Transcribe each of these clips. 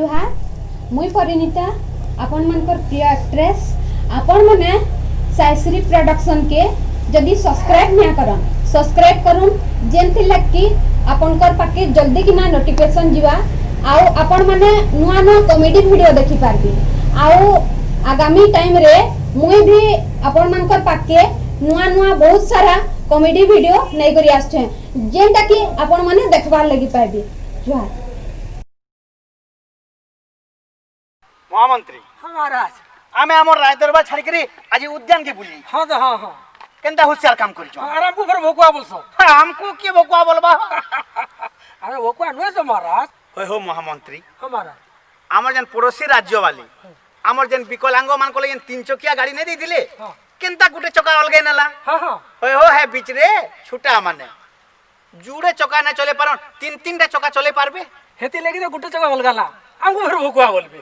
जुहार मुई परिणीता आपण मनकर प्रिय एक्ट्रेस आपण मने साईश्री प्रोडक्शन के जदी सब्सक्राइब ना करन सब्सक्राइब करूं जेंति लकी आपनकर पाके जल्दी किना नोटिफिकेशन जीवा आउ आपण माने नुआ नुआ कॉमेडी वीडियो देखि पारबी आउ आगामी टाइम रे मुई भी आपण मनकर पाके नुआ नुआ बहुत सारा कॉमेडी वीडियो नै करी आछे जेंटा कि आपण माने देखबार लगी पाबी जुहार महामंत्री हाँ महाराज आमे हमर राय दरबार छाड़ी करी आज उद्यान के बुली हाँ तो हाँ हाँ केनता होशियार काम करियो आराम को फिर भोकुआ बोलसो हमको के बकुआ बोलबा अरे भोकुआ नुए से महाराज होय हो महामंत्री हाँ महाराज हमर जन पड़ोसी राज्य वाली हमर जन विकलांग मान को लेन तीन चकिया गाड़ी नहीं दी दिले हाँ केनता गुटे चका अलगे नला हाँ हाँ होय हो है बीच रे छुटा माने जुड़े चका न चले पारन तीन तीन टा चका चले पारबे हेती लेगी तो गुट्टे जगह बोलगाला हमको फिर भोकुआ बोलबे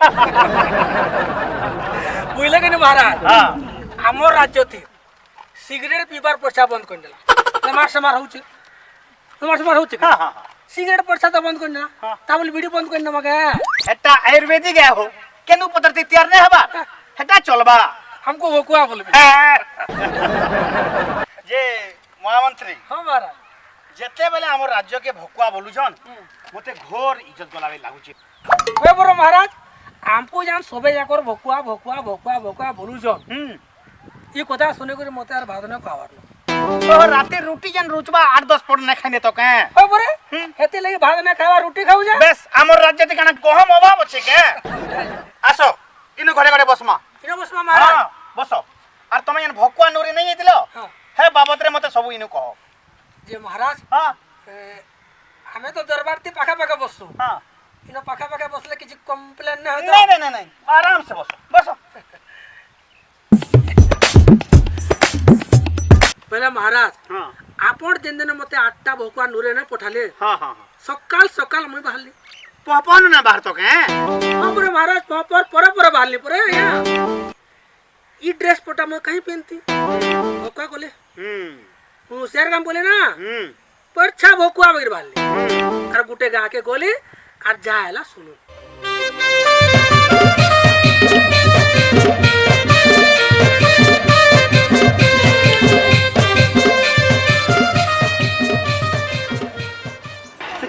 बुझले कि नहीं महाराज हां हमर राज्य थी सिगरेट पीबार पर्चा बंद कर देला तमार समार होचे हां हां सिगरेट पर्चा तो बंद कर देला हाँ। ताबल वीडियो बंद कर मगे एटा आयुर्वेदिक है हो केनु पद्धति तैयार नहीं हबा हेटा चलबा हमको भोकुआ बोलबे जे महामंत्री हाँ महाराज जेते बेले हमर राज्य के भकुआ बोलुछन मते घोर इज्जत गलावे लागुची वे बरो महाराज हमको जान सबे जाकर भकुआ भकुआ भकुआ भकुआ बोलुछन ये कथा सुने को मते यार भादने खावार तो राते रोटी जन रुचबा 8-10 पड़ न खाने तो के ओ बरे हेते लगे भादने खावा रोटी खाऊ जा बस हमर राज्य ते काना गहम अभाव अछि के आसो इनु घरे घरे बसमा इनो बसमा महाराज हां बसो आर तमे जन भकुआ नोरी नहीं हेतिलो हां हे बाबत रे मते सब इनु कहो जे महाराज हां हमें तो दरबार ते पाखा पाखा बससु हां इनो पाखा पाखा बसले किछि कंप्लेन न नहीं नहीं नहीं आराम से बसो बसो पहले महाराज हां आपण जेन दिन मते 8टा भकुआ नूरे ने पठाले हां हां सकाल सकाल मुई बाहरली पपन ना बाहर तो के हां बरे महाराज पर बाहरली परे या ई ड्रेस पटा मैं कहीं पहनती भकुआ कोले वो शेर काम बोले ना परछा भकुआ बगिर बाहरली और गुटे गा के गोली और जायला सुनो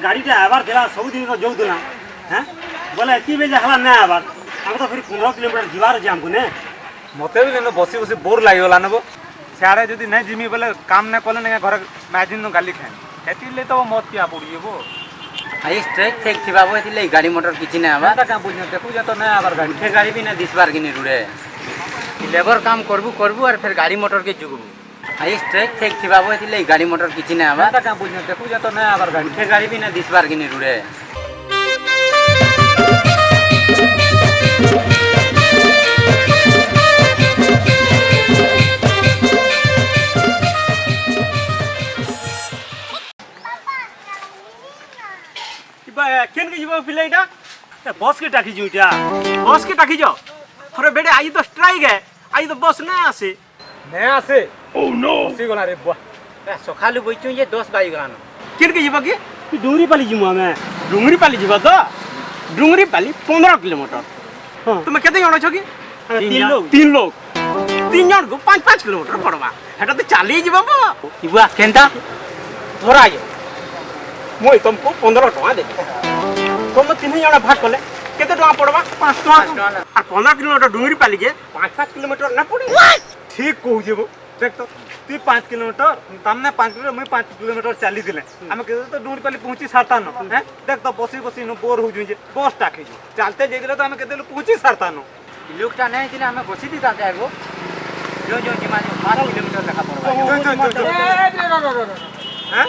गाड़ी टा आबार देला सब दिन रो जोग देला हैं बोले की बेजे हला ना आबार हम तो फिर 15 किलोमीटर जीवार जे हमको ने मते भी ने बसी बसी बोर लागि गला नबो सियाड़े जदी नै जिमी बोले काम नै कोले नै घर मैजिन गाली खाए एति ले तो मत पिया पड़िएबो आई स्ट्राइक फेक थिबा बो एति ले गाड़ी मोटर किछि नै आबा का बुझन देखु जा तो नै आबार गाड़ी फे गाड़ी भी ना 10 बार गिनी रुड़े लेबर काम करबू और फिर गाड़ी मोटर के जुगबू आई स्ट्राइक फेक थिबा बो एति ले गाड़ी मोटर किछि नै आबा का बुझन देखु जा तो नै आबार गाड़ी फे गाड़ी भी ना 10 बार गिनी रुड़े केन के जीवा फिलेटा बस के टाकी जुटा बस के टाकी जाओ अरे बेटे आई तो स्ट्राइक है आई तो बस ना आसे नै आसे ओ नो सी गला रे बुआ सखालु बइचु जे 10 बाई गलानो केन के जीवा के डुंगरी पाली जिमु मैं डुंगरी पाली जीवा तो डुंगरी पाली 15 किलोमीटर हां तुम केते जण छ की तीन लोग तीन जन को 5-5 किलोमीटर पड़वा हेटा तो चाली जीवा इबुआ केनता धरा आयो मोय तुमको 15 टका दे तुम तीन जन भाग कले केते टका पड़वा 5 टका और 15 किलोमीटर डुंगरी पाली के 5-5 किलोमीटर ना पड़े ठीक कहू जेबो देख तो तू 5 किलोमीटर तमने 5 किलोमीटर मैं 5 किलोमीटर चली दिले हम के तो डुंगरी पाली पहुंची सारता न हैं देख तो बसी बसी न बोर हो जे बस टाके चलते जे दिले तो हम केते पहुंची सारता न लोकटा नै दिले हमें बसी दी ताते आगो जो जिमा 5 किलोमीटर लगा पड़वा हैं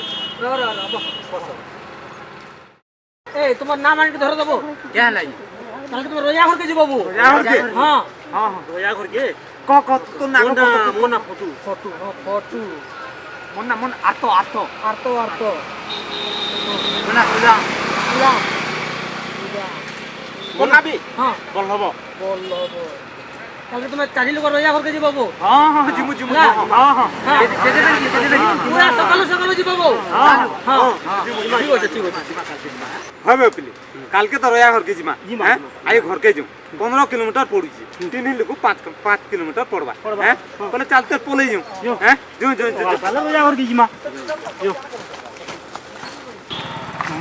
ए तुम्हार नाम आन के धर दबो क्या लाई ताले तुम रोया घर के जीवबू रोया घर के? हां हां रोया घर के क तो ना मोना फोटो फोटो मोना आतो आरतो मना सुला मोना भी हां बोल हबो ताले तुम चारि लोग रोया घर के जीवबू हां जिमु हां पूरा सकाल जीवबू हां ठीक है हबे पिली काल के तो रोया घर के जिमा हैं आई घर के जो 15 किलोमीटर पड़ू तीन ही लोग 5 किलोमीटर पड़वा हैं बोले चलते पले जो हैं जो जो पाला रोया घर की जिमा जो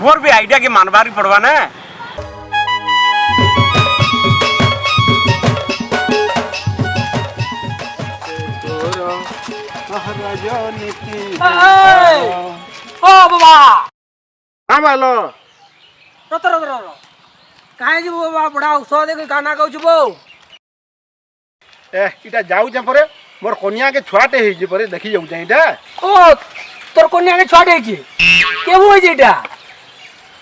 मोर भी आइडिया के मानबारी पड़वा ना ओ बाबा हां बालो रो काहे जी बाबा बड़ा औषध दे गाना कहू बो ए इटा जाऊ जे परे मोर कन्या के छुआटे हे जे परे देखि जाऊ जे इटा ओ तोर कन्या के छुआटे छी के हो जेटा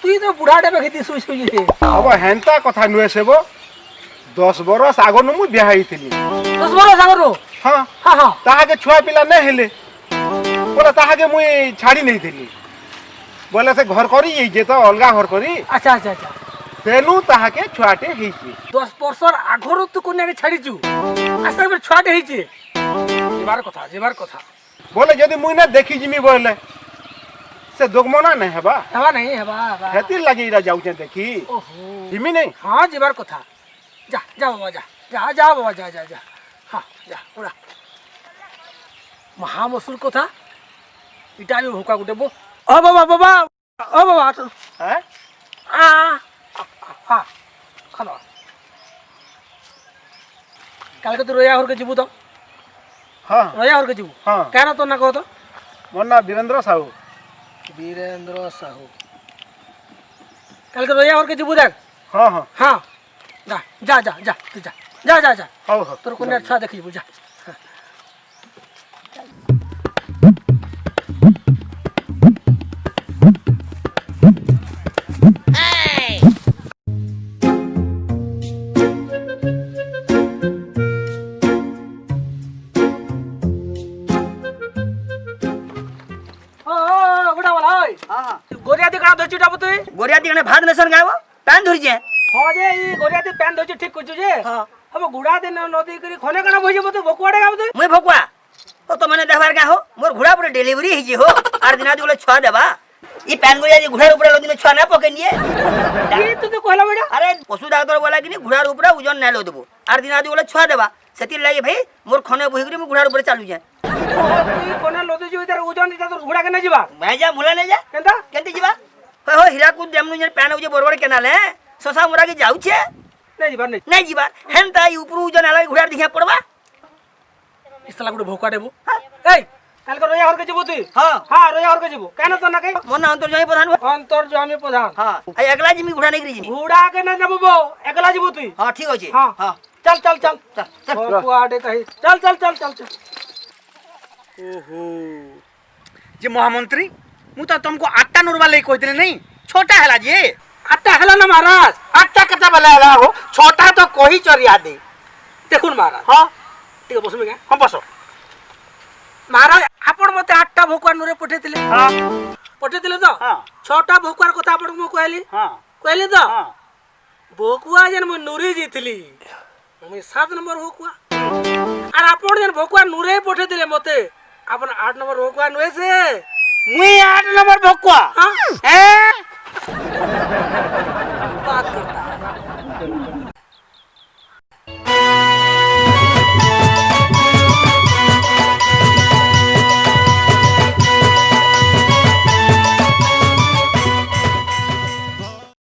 तुई तो बुढ़ाटे पे खेती सुई सुई जे अब हेंता कथा नुए सेबो 10 बरस आगो न मु बियाही थिली 10 बरस आगो रो हां हां हां ताहा के छुआ पिला नै हेले बोला ताहा के मुई छाड़ी नै थिली बोले से घर करी जे तो अलगा घर करी अच्छा अच्छा अच्छा तेनु ताहा के छुआटे हे छी 10 बरसर आगरो तू कन्या के छाड़ी छु आस्ता में छुआटे हे छी जेबार कथा बोले यदि मुई ना देखि जिमी बोले से दोगमना नै हेबा हेबा नहीं हेबा हेती लागी इरा जाऊ जे देखि ओहो जिमी नै हां जेबार कथा जा जा बाबा जा बाबा जा हां जा उड़ा महामसुर कथा इटा भी भोका गुटे बो ओ बाबा हैं हां खाना काल के तो रोया घर के जीबू तो हां रोया घर के जीबू हां कहना तो ना कहो तो मोर ना वीरेंद्र साहू काल के रोया घर के जीबू देख हां हां हां जा तू जा हां तोर कोने अच्छा देखि बुझा गोरिया दिखा दो चिटा बतई गोरिया दिखने भात नसन गायब पैन धुरी जे हो जे ई गोरिया दि पैन दोचे ठीक कुछ जे अब गुड़ा दिन नदी करी खने कना भइजे बतई बकुआडे गाव दे मुई भकुआ ओ तो मने देखार का हो मोर घोड़ा पर डिलीवरी ही जे हो आर दिना दिगले छुआ देबा ई पैन गोरिया जे घोड़ा ऊपर लो दिन छुआ ना पके निए ई तू तो कहला बेटा अरे पशु डॉक्टर बोला कि घोड़ा ऊपर ओजन ना लो देबो आर दिना दिगले छुआ देबा सेति लागि भाई मोर खने बहिगरी मु घोड़ा ऊपर चालू जाए तू कोने लोदे जो इधर ओजन इधर तो घोड़ा के ना जीवा मैं जा मुला ले जा केंदा केंती जीवा हो हीराकुद डेमनु जे पैन हो जे बरबड़ केनाल है ससा मुरा के जाऊ छे नहीं जीवा नहीं जीवा हेनता ई ऊपर ओजन आला घोड़ा दिखा पड़बा इसला गुड भोका देबो ए काल को रोया हर के जीबो तू हां हां रोया हर के जीबो कहना तो ना कही मन अंतर जाई प्रधान अंतर जामी प्रधान हां आई अगला जिमी घोड़ा नहीं करी घोड़ा के ना जबो बो एकला जीबो तू हां ठीक होची हां हां चल बकुआडे कही चल ओहो जे महामंत्री मु तो तुमको आटा नुरवा ले कहते नहीं छोटा हला जे आटा हेला ना महाराज आटा कता बला हेला हो छोटा तो कोही चरिया दे देखुन महाराज हां ठीक है बसमे हम बसो महाराज आपण मते आटा भोकुआ नुरे पठेतिले हां पठेतिले तो हां छोटा भोकुआर कथा आपण मो कहली हां कहली तो हां भोकुआ जन मो नुरी जीतली मो 7 नंबर भोकुआ और आपण जन भोकुआ नुरे पठेतिले मते आपण 8 नंबर भोकुआ नुए से मुई 8 नंबर भकुआ हां हैं